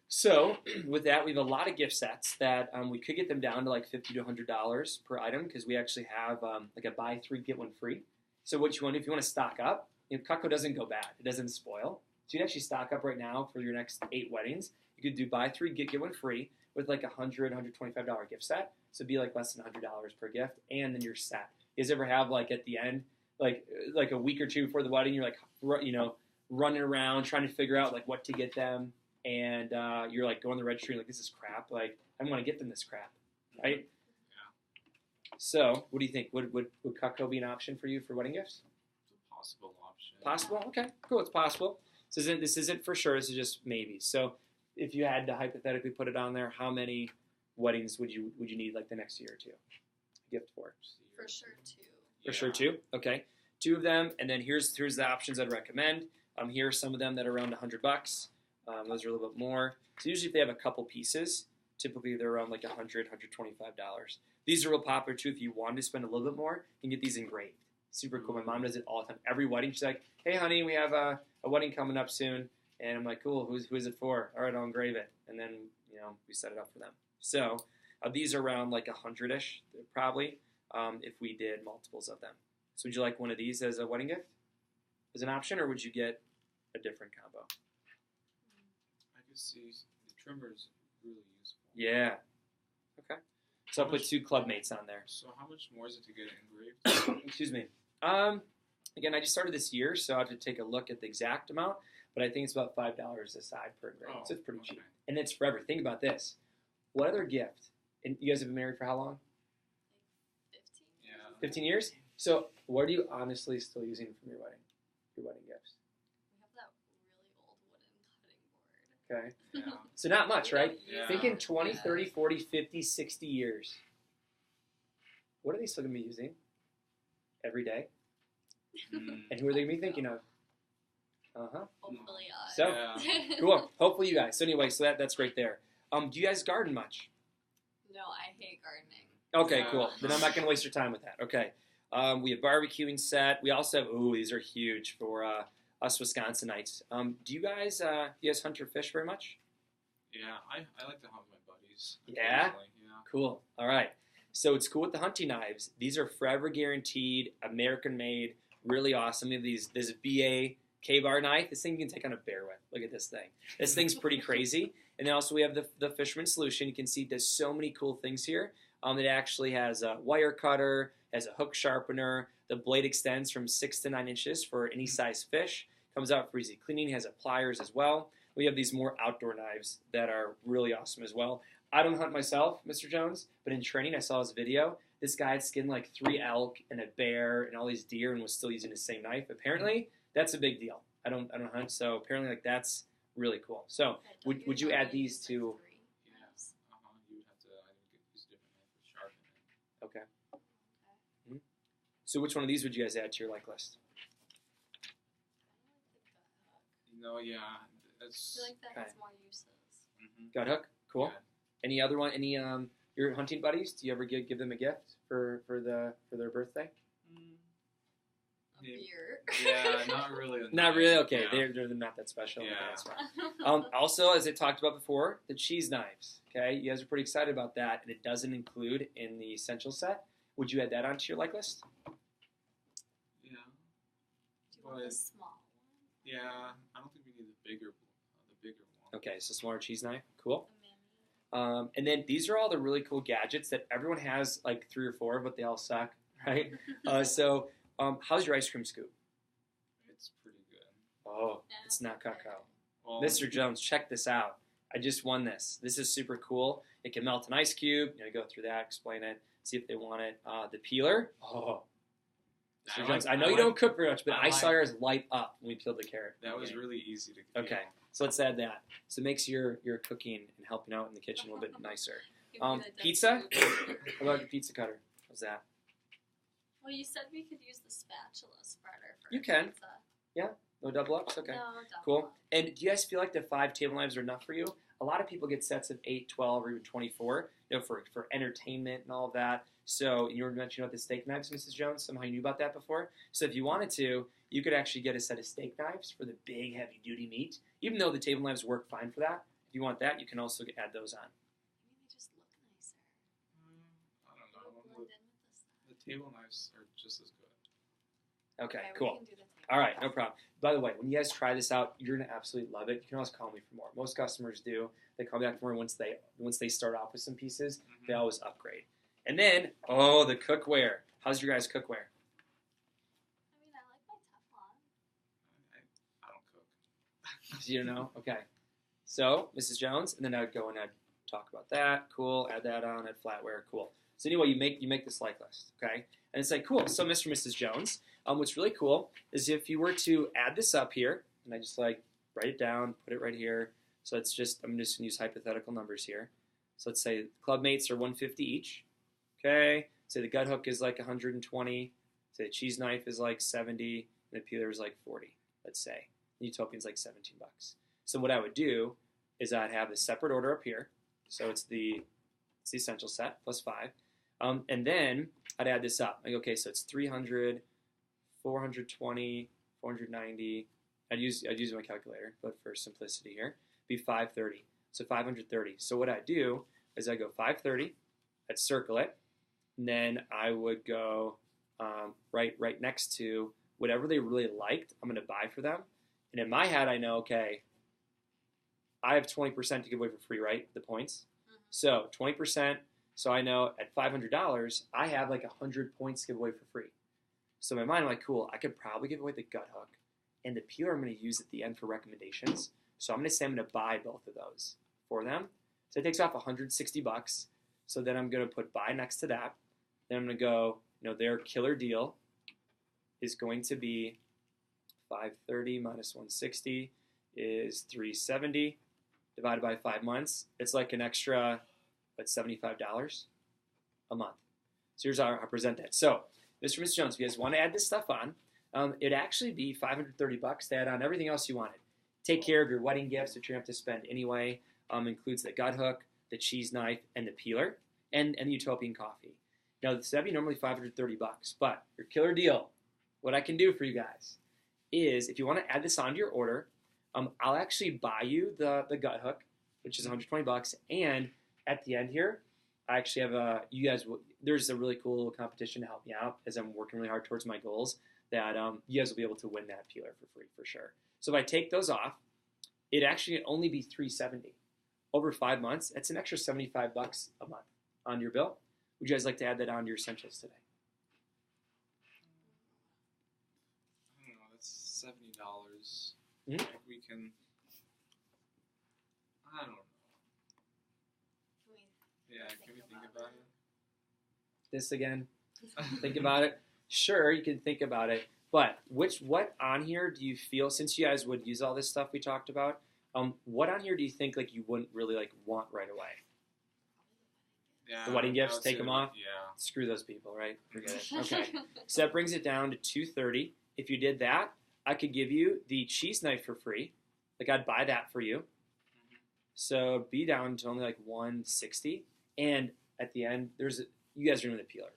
Speaker 1: So with that, we have a lot of gift sets that we could get them down to like $50 to $100 per item because we actually have like a buy 3 get 1 free. So what you want, if you want to stock up, Cutco doesn't go bad; it doesn't spoil. So you can actually stock up right now for your next 8 weddings. You could do buy 3 get 1 free with like $125 gift set. So it'd be like less than $100 per gift, and then you're set. You guys ever have like at the end, like a week or two before the wedding, you're like running around trying to figure out like what to get them, and you're like going to the registry and like this is crap. Like I want to get them this crap, right?
Speaker 3: Yeah.
Speaker 1: So what do you think? Would Cutco be an option for you for wedding gifts?
Speaker 3: It's a possible option.
Speaker 1: Possible. Okay, cool. It's possible. This isn't for sure. This is just maybe. So if you had to hypothetically put it on there, how many weddings would you need like the next year or two? Gift for.
Speaker 2: For sure, too.
Speaker 1: For sure, 2. Okay, 2 of them, and then here's the options I'd recommend. Here are some of them that are around $100. Those are a little bit more. So usually if they have a couple pieces, typically they're around like $100, $125. These are real popular too. If you wanted to spend a little bit more, you can get these engraved. Super cool. My mom does it all the time. Every wedding, she's like, "Hey, honey, we have a wedding coming up soon," and I'm like, "Cool. Who is it for? All right, I'll engrave it," and then we set it up for them. So these are around like 100-ish probably if we did multiples of them. So would you like one of these as a wedding gift as an option, or would you get a different combo?
Speaker 3: I could see the trimmer is really useful.
Speaker 1: Yeah. Okay. So I'll put 2 club mates on there.
Speaker 3: So how much more is it to get it engraved?
Speaker 1: Excuse me. Again, I just started this year, so I have to take a look at the exact amount, but I think it's about $5 a side per engraving, so it's pretty cheap. And it's forever. Think about this. What other gift? And you guys have been married for how long?
Speaker 2: 15.
Speaker 3: Yeah.
Speaker 1: 15 years? So what are you honestly still using from your wedding gifts?
Speaker 2: We have that really old wooden cutting board.
Speaker 1: Okay.
Speaker 3: Yeah.
Speaker 1: So not much, right?
Speaker 3: Yeah.
Speaker 1: Thinking 20,
Speaker 2: Yeah.
Speaker 1: 30, 40, 50, 60 years. What are they still going to be using every day?
Speaker 3: Mm.
Speaker 1: And who are they going to be thinking of? Uh-huh.
Speaker 2: Hopefully us.
Speaker 1: So,
Speaker 3: Yeah.
Speaker 1: cool. Hopefully you guys. So anyway, so that's right there. Do you guys garden much?
Speaker 2: No, I hate gardening.
Speaker 1: Okay,
Speaker 3: Yeah.
Speaker 1: cool. Then I'm not going to waste your time with that. Okay. We have barbecuing set. We also have, these are huge for us Wisconsinites. Do you guys hunt or fish very much?
Speaker 3: Yeah, I like to hunt with my buddies.
Speaker 1: Yeah?
Speaker 3: occasionally, Yeah.
Speaker 1: Cool. All right. So it's cool with the hunting knives. These are forever guaranteed, American made, really awesome. We have this BA K-bar knife. This thing you can take on a bear with. Look at this thing. This thing's pretty crazy. And then also we have the Fisherman Solution. You can see there's so many cool things here. It actually has a wire cutter, has a hook sharpener. The blade extends from 6 to 9 inches for any size fish. Comes out for easy cleaning. Has a pliers as well. we have these more outdoor knives that are really awesome as well. I don't hunt myself, Mr. Jones, but in training I saw his video. This guy had skinned like 3 elk and a bear and all these deer and was still using the same knife. Apparently, that's a big deal. I don't hunt, so apparently like that's really cool. So would you add these to?
Speaker 3: You would have to. I think use a different knife to sharpen it.
Speaker 1: Okay. Mhm. So which one of these would you guys add to your like list?
Speaker 3: Yeah,
Speaker 2: I
Speaker 3: that's.
Speaker 2: feel like that
Speaker 1: Okay.
Speaker 2: has more uses.
Speaker 1: Gut hook, cool.
Speaker 3: Yeah.
Speaker 1: Any other one? Any your hunting buddies? Do you ever give them a gift for their birthday?
Speaker 2: A
Speaker 3: Maybe.
Speaker 2: beer.
Speaker 3: Yeah, not really.
Speaker 1: Not really. Okay,
Speaker 3: Yeah.
Speaker 1: they're not that special. Okay,
Speaker 3: Yeah.
Speaker 1: that's fine. Also, as I talked about before, the cheese knives. Okay, you guys are pretty excited about that, and it doesn't include in the essential set. Would you add that onto your like list?
Speaker 3: Yeah.
Speaker 2: Do you want the
Speaker 3: But-
Speaker 2: small one?
Speaker 3: Yeah, I don't think we need the bigger one.
Speaker 1: Okay, so smaller cheese knife, cool.
Speaker 2: The mammy.
Speaker 1: And then these are all the really cool gadgets that everyone has, like 3 or 4, but they all suck, right? So, how's your ice cream scoop?
Speaker 3: It's pretty good.
Speaker 1: Oh,
Speaker 2: Yeah,
Speaker 1: it's not
Speaker 2: okay.
Speaker 1: cacao.
Speaker 3: Well,
Speaker 1: Mr. Jones, check this out. I just won this. This is super cool. It can melt an ice cube. Go through that, explain it, see if they want it. The peeler. Oh, Mr. Jones, I know you don't cook very much, but I saw yours light up when we peeled the carrot.
Speaker 3: That was really easy to get.
Speaker 1: Okay, so let's add that. So it makes your cooking and helping out in the kitchen a little bit nicer.
Speaker 2: Give me the
Speaker 1: Pizza?
Speaker 2: scoop.
Speaker 1: How about your pizza cutter? How's that?
Speaker 2: Well, you said we could use the spatula spreader for
Speaker 1: You can.
Speaker 2: pizza.
Speaker 1: No double ups? Okay.
Speaker 2: No, double
Speaker 1: Cool.
Speaker 2: up.
Speaker 1: And do you guys feel like the 5 table knives are enough for you? A lot of people get sets of 8, 12, or even 24, for entertainment and all of that. So you were mentioning about the steak knives, Mrs. Jones. Somehow you knew about that before. So if you wanted to, you could actually get a set of steak knives for the big, heavy-duty meat. Even though the table knives work fine for that, if you want that, you can also add those on.
Speaker 2: Maybe they just look nicer.
Speaker 3: I don't
Speaker 2: They'll
Speaker 3: know.
Speaker 2: blend in with the stuff.
Speaker 3: The table knives are just as good.
Speaker 1: Okay,
Speaker 2: we
Speaker 1: cool.
Speaker 2: can do the table.
Speaker 1: All right, no problem. By the way, when you guys try this out, you're gonna absolutely love it. You can always call me for more. Most customers do. They call me back for more once they start off with some pieces. They always upgrade. And then, the cookware. How's your guys' cookware?
Speaker 2: I mean, I like my Teflon.
Speaker 3: I don't cook.
Speaker 1: You know? Okay. So, Mrs. Jones, and then I would go and I'd talk about that. Cool. Add that on. Add flatware. Cool. So anyway, you make this like list, okay? And it's like, cool. So, Mr. and Mrs. Jones, what's really cool is if you were to add this up here, and I just like write it down, put it right here. So it's just, I'm just gonna use hypothetical numbers here. So let's say club mates are 150 each. Okay. Say the gut hook is like 120. Say the cheese knife is like 70, and the peeler is like 40. Let's say the Utopian's like $17. So what I would do is I'd have a separate order up here. So it's the essential set plus 5, and then I'd add this up. Like, okay, so it's 300, 420, 490. I'd use my calculator, but for simplicity here, it'd be 530. So 530. So what I do is I go 530. I'd circle it, and then I would go right next to whatever they really liked. I'm going to buy for them, and in my head I know, okay, I have 20% to give away for free, right? The points.
Speaker 2: Mhm.
Speaker 1: So 20%. So I know at $500 I have like 100 points to give away for free. So in my mind I'm like, cool, I could probably give away the gut hook and the peeler I'm going to use at the end for recommendations. So I'm going to say I'm going to buy both of those for them. So it takes off $160. So then I'm going to put buy next to that. Then I'm going to go, their killer deal is going to be 530 minus 160 is 370 divided by 5 months. It's like an extra, $75 a month. So here's how I present that. So, Mr. and Mrs. Jones, if you guys want to add this stuff on, it'd actually be $530 to add on everything else you wanted. Take care of your wedding gifts that you're going to have to spend anyway. Includes the gut hook, the cheese knife, and the peeler, and the Utopian coffee. Now, that'd be normally $530, but your killer deal, what I can do for you guys, is if you want to add this onto your order, I'll actually buy you the gut hook, which is $120, and at the end here, I actually have there's a really cool little competition to help me out as I'm working really hard towards my goals that you guys will be able to win that peeler for free for sure. So if I take those off, it'd actually only be $370. Over 5 months, that's an extra $75 a month on your bill. Would you guys like to add that on to your essentials today?
Speaker 3: I don't know. That's $70.
Speaker 1: Mhm.
Speaker 3: Like we can. I don't know.
Speaker 2: Can we
Speaker 3: Yeah, can we think about it?
Speaker 1: This again. Think about it. Sure, you can think about it. But what on here do you feel, since you guys would use all this stuff we talked about, what on here do you think like you wouldn't really like want right away?
Speaker 3: Yeah.
Speaker 1: The wedding
Speaker 3: I
Speaker 1: gifts,
Speaker 3: would
Speaker 1: take
Speaker 3: say
Speaker 1: them
Speaker 3: the-
Speaker 1: off?
Speaker 3: Yeah.
Speaker 1: Screw those people, right? Forget it. Okay. So that brings it down to $230. If you did that, I could give you the cheese knife for free. Like I'd buy that for you. So it'd be down to only like $160. And at the end, you guys are doing the peeler.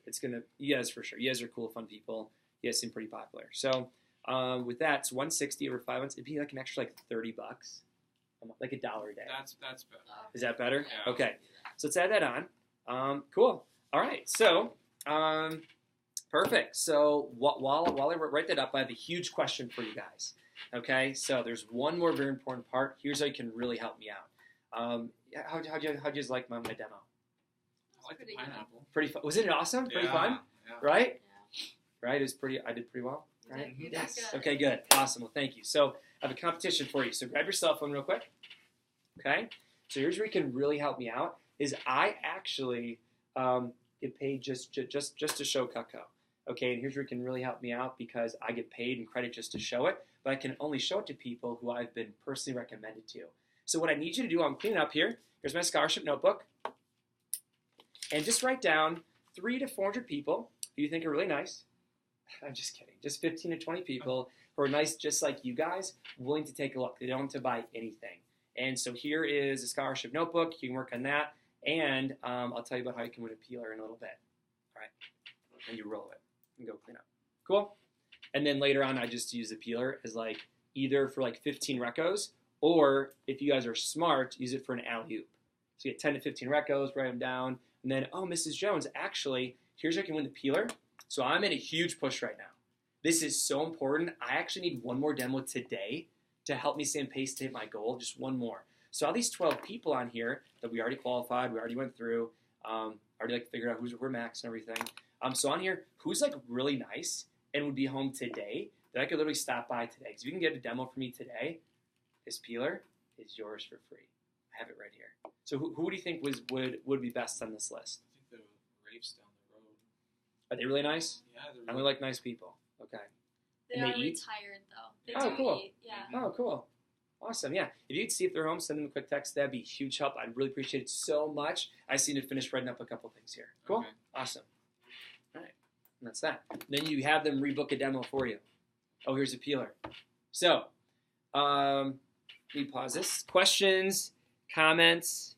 Speaker 1: You guys for sure. You guys are cool, fun people. You guys seem pretty popular. So with that, it's $160 over 5 months. It'd be like an extra like $30, like $1 a day.
Speaker 3: That's better.
Speaker 1: Is that better?
Speaker 3: Yeah.
Speaker 1: Okay. So let's add that on. Cool. All right. So perfect. So while I write that up, I have a huge question for you guys. Okay. So there's one more very important part. Here's how you can really help me out. How'd you guys like my demo?
Speaker 3: I like the
Speaker 2: Pretty
Speaker 3: pineapple.
Speaker 1: Pretty fun. Wasn't it awesome? Pretty
Speaker 3: Yeah,
Speaker 1: fun,
Speaker 3: Yeah.
Speaker 1: right?
Speaker 2: Yeah.
Speaker 1: Right. It was pretty. I did pretty well. Right.
Speaker 2: You did
Speaker 1: Yes.
Speaker 2: good.
Speaker 1: Okay. Good. Awesome. Well, thank you. So I have a competition for you. So grab your cell phone real quick. Okay. So here's where you can really help me out. Is I actually get paid just to show Cutco. Okay. And here's where you can really help me out because I get paid and credit just to show it, but I can only show it to people who I've been personally recommended to. So what I need you to do, I'm cleaning up here. Here's my scholarship notebook. And just write down 300 to 400 people who you think are really nice. I'm just kidding. Just 15 to 20 people who are nice just like you guys, willing to take a look. They don't have to buy anything. And so here is a scholarship notebook. You can work on that. And I'll tell you about how you can win a peeler in a little bit. All right. And you roll it and go clean up. Cool? And then later on, I just use the peeler as like either for like 15 recos or if you guys are smart, use it for an alley-oop. So you get 10 to 15 recos, write them down. And then, oh, Mrs. Jones, actually, here's how you can win the peeler. So I'm in a huge push right now. This is so important. I actually need one more demo today to help me stay on pace to hit my goal. Just one more. So all these 12 people on here that we already qualified, we already went through, already like figured out who's max and everything. So on here, who's like really nice and would be home today that I could literally stop by today. Because if you can get a demo for me today, this peeler is yours for free. I have it right here. So who do you think would be best on this list?
Speaker 3: I think the Rafe's down the road.
Speaker 1: Are they really nice?
Speaker 3: Yeah, they're
Speaker 1: I only like nice people. Okay.
Speaker 2: They
Speaker 1: And
Speaker 2: are
Speaker 1: they eat?
Speaker 2: retired though. They
Speaker 1: Oh,
Speaker 2: do
Speaker 1: cool.
Speaker 2: eat. Yeah.
Speaker 1: Oh, cool. Awesome. Yeah. If you could see if they're home, send them a quick text. That'd be a huge help. I'd really appreciate it so much. I just need to finish writing up a couple things here. Cool.
Speaker 3: Okay.
Speaker 1: Awesome. All right. And that's that. Then you have them rebook a demo for you. Oh, here's a peeler. So, let me pause this. Questions, comments,